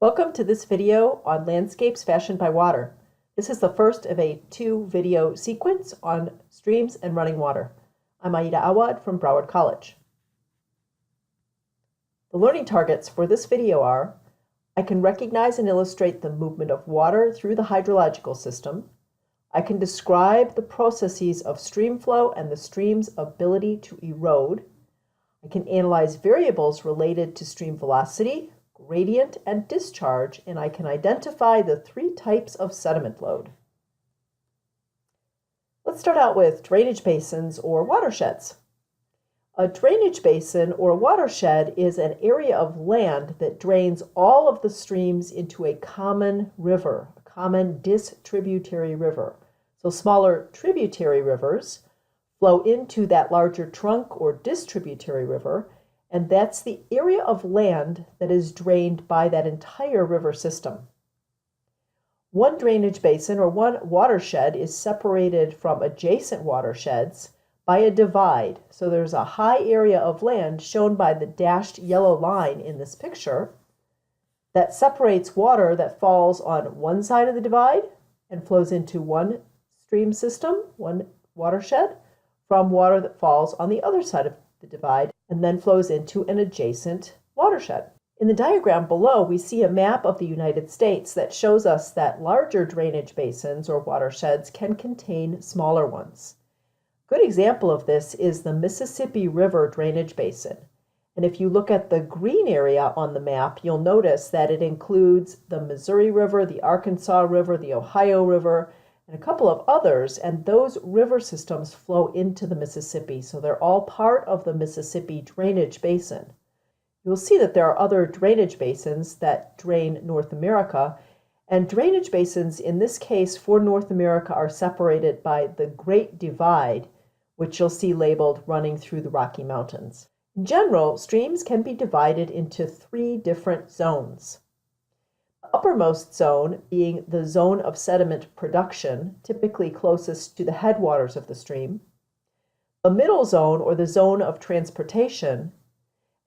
Welcome to this video on landscapes fashioned by water. This is the first of a 2-video sequence on streams and running water. I'm Aida Awad from Broward College. The learning targets for this video are: I can recognize and illustrate the movement of water through the hydrological system. I can describe the processes of stream flow and the stream's ability to erode. I can analyze variables related to stream velocity, gradient, and discharge, and I can identify the 3 types of sediment load. Let's start out with drainage basins or watersheds. A drainage basin or watershed is an area of land that drains all of the streams into a common river, a common distributary river. So smaller tributary rivers flow into that larger trunk or distributary river, and that's the area of land that is drained by that entire river system. One drainage basin or one watershed is separated from adjacent watersheds by a divide. So there's a high area of land shown by the dashed yellow line in this picture that separates water that falls on one side of the divide and flows into one stream system, one watershed, from water that falls on the other side of the divide and then flows into an adjacent watershed. In the diagram below, we see a map of the United States that shows us that larger drainage basins or watersheds can contain smaller ones. A good example of this is the Mississippi River drainage basin. And if you look at the green area on the map, you'll notice that it includes the Missouri River, the Arkansas River, the Ohio River, and a couple of others, and those river systems flow into the Mississippi, so they're all part of the Mississippi drainage basin. You'll see that there are other drainage basins that drain North America, and drainage basins in this case for North America are separated by the Great Divide, which you'll see labeled running through the Rocky Mountains. In general, streams can be divided into 3 different zones. The uppermost zone being the zone of sediment production, typically closest to the headwaters of the stream, the middle zone or the zone of transportation,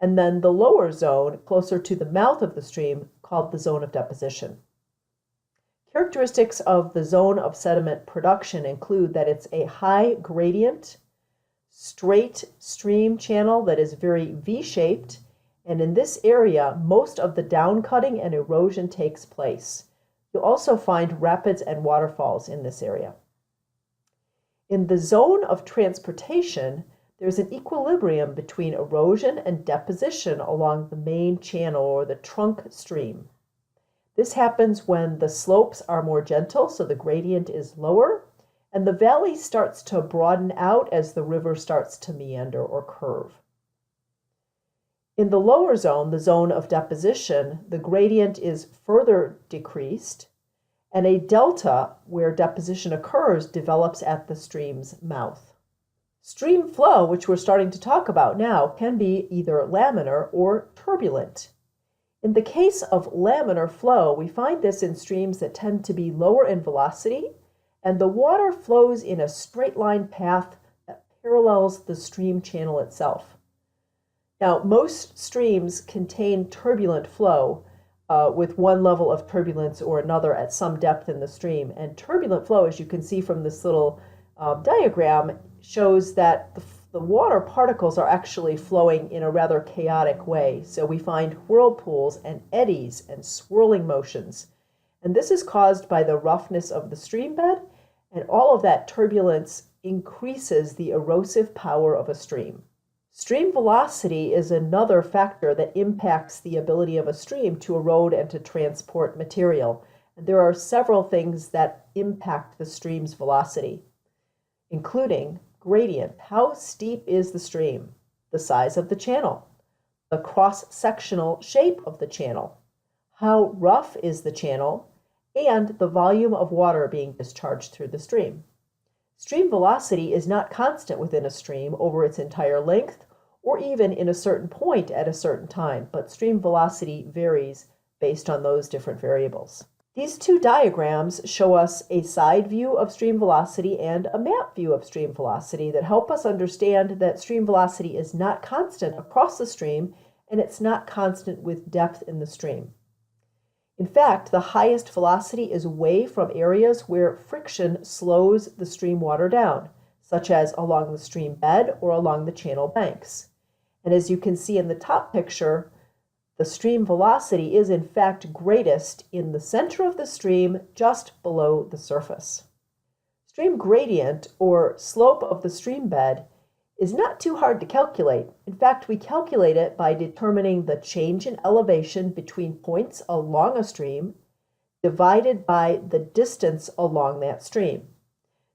and then the lower zone closer to the mouth of the stream called the zone of deposition. Characteristics of the zone of sediment production include that it's a high gradient, straight stream channel that is very V-shaped, and in this area, most of the downcutting and erosion takes place. You'll also find rapids and waterfalls in this area. In the zone of transportation, there's an equilibrium between erosion and deposition along the main channel or the trunk stream. This happens when the slopes are more gentle, so the gradient is lower, and the valley starts to broaden out as the river starts to meander or curve. In the lower zone, the zone of deposition, the gradient is further decreased, and a delta where deposition occurs develops at the stream's mouth. Stream flow, which we're starting to talk about now, can be either laminar or turbulent. In the case of laminar flow, we find this in streams that tend to be lower in velocity, and the water flows in a straight line path that parallels the stream channel itself. Now, most streams contain turbulent flow with one level of turbulence or another at some depth in the stream. And turbulent flow, as you can see from this little diagram, shows that the water particles are actually flowing in a rather chaotic way. So we find whirlpools and eddies and swirling motions. And this is caused by the roughness of the stream bed, and all of that turbulence increases the erosive power of a stream. Stream velocity is another factor that impacts the ability of a stream to erode and to transport material. And there are several things that impact the stream's velocity, including gradient. How steep is the stream? The size of the channel, the cross-sectional shape of the channel, how rough is the channel, and the volume of water being discharged through the stream. Stream velocity is not constant within a stream over its entire length or even in a certain point at a certain time, but stream velocity varies based on those different variables. These 2 diagrams show us a side view of stream velocity and a map view of stream velocity that help us understand that stream velocity is not constant across the stream, and it's not constant with depth in the stream. In fact, the highest velocity is away from areas where friction slows the stream water down, such as along the stream bed or along the channel banks. And as you can see in the top picture, the stream velocity is in fact greatest in the center of the stream, just below the surface. Stream gradient, or slope of the stream bed, is not too hard to calculate. In fact, we calculate it by determining the change in elevation between points along a stream divided by the distance along that stream.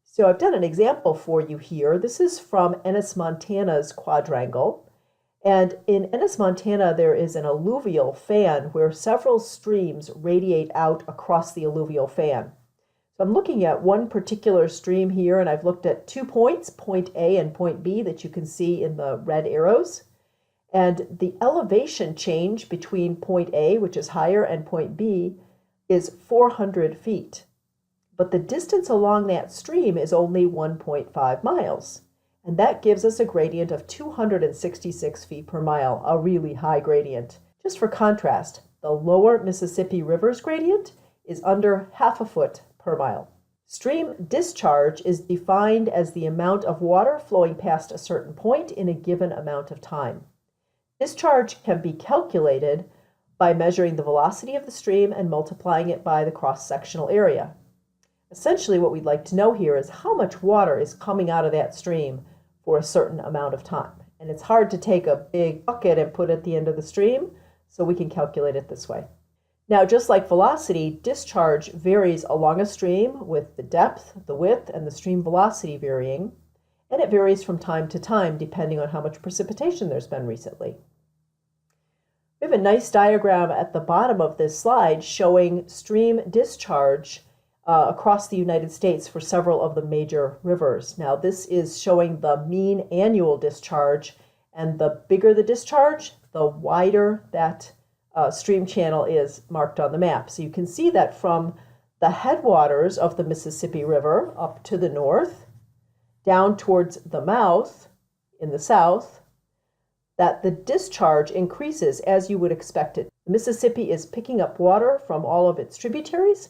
So I've done an example for you here. This is from Ennis, Montana's quadrangle. And in Ennis, Montana, there is an alluvial fan where several streams radiate out across the alluvial fan. So I'm looking at one particular stream here, and I've looked at 2 points, point A and point B, that you can see in the red arrows. And the elevation change between point A, which is higher, and point B is 400 feet. But the distance along that stream is only 1.5 miles. And that gives us a gradient of 266 feet per mile, a really high gradient. Just for contrast, the lower Mississippi River's gradient is under half a foot per mile. Stream discharge is defined as the amount of water flowing past a certain point in a given amount of time. Discharge can be calculated by measuring the velocity of the stream and multiplying it by the cross-sectional area. Essentially, what we'd like to know here is how much water is coming out of that stream for a certain amount of time. And it's hard to take a big bucket and put it at the end of the stream, so we can calculate it this way. Now, just like velocity, discharge varies along a stream with the depth, the width, and the stream velocity varying, and it varies from time to time depending on how much precipitation there's been recently. We have a nice diagram at the bottom of this slide showing stream discharge across the United States for several of the major rivers. Now, this is showing the mean annual discharge, and the bigger the discharge, the wider that stream channel is marked on the map. So you can see that from the headwaters of the Mississippi River up to the north, down towards the mouth in the south, that the discharge increases as you would expect it. The Mississippi is picking up water from all of its tributaries,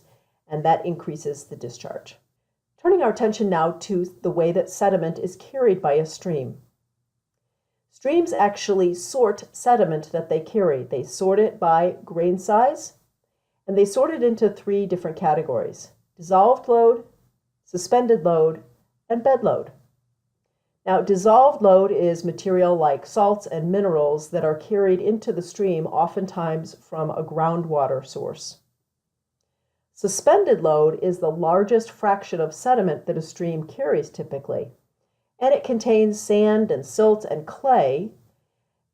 and that increases the discharge. Turning our attention now to the way that sediment is carried by a stream. Streams actually sort sediment that they carry. They sort it by grain size, and they sort it into 3 different categories: dissolved load, suspended load, and bed load. Now, dissolved load is material like salts and minerals that are carried into the stream, oftentimes from a groundwater source. Suspended load is the largest fraction of sediment that a stream carries typically, and it contains sand and silt and clay.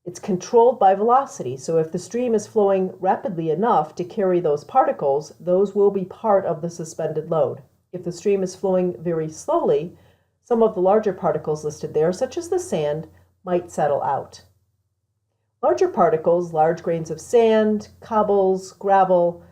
It's controlled by velocity, so if the stream is flowing rapidly enough to carry those particles, those will be part of the suspended load. If the stream is flowing very slowly, some of the larger particles listed there, such as the sand, might settle out. Larger particles, large grains of sand, cobbles, gravel,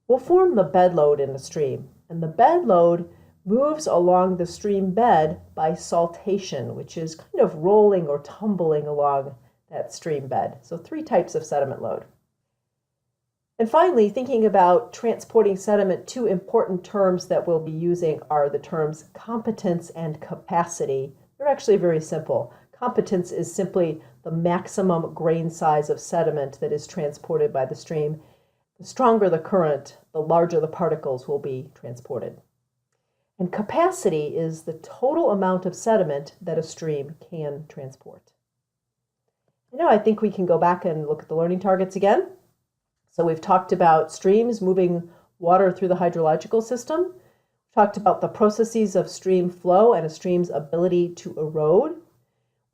will form the bed load in a stream, and the bed load moves along the stream bed by saltation, which is kind of rolling or tumbling along that stream bed. So 3 types of sediment load. And finally, thinking about transporting sediment, 2 important terms that we'll be using are the terms competence and capacity. They're actually very simple. Competence is simply the maximum grain size of sediment that is transported by the stream. The stronger the current, the larger the particles will be transported. And capacity is the total amount of sediment that a stream can transport. And now I think we can go back and look at the learning targets again. So we've talked about streams moving water through the hydrological system. We've talked about the processes of stream flow and a stream's ability to erode.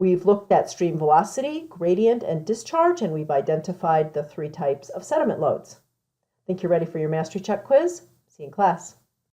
We've looked at stream velocity, gradient, and discharge, and we've identified the 3 types of sediment loads. I think you're ready for your Mastery Check quiz. See you in class.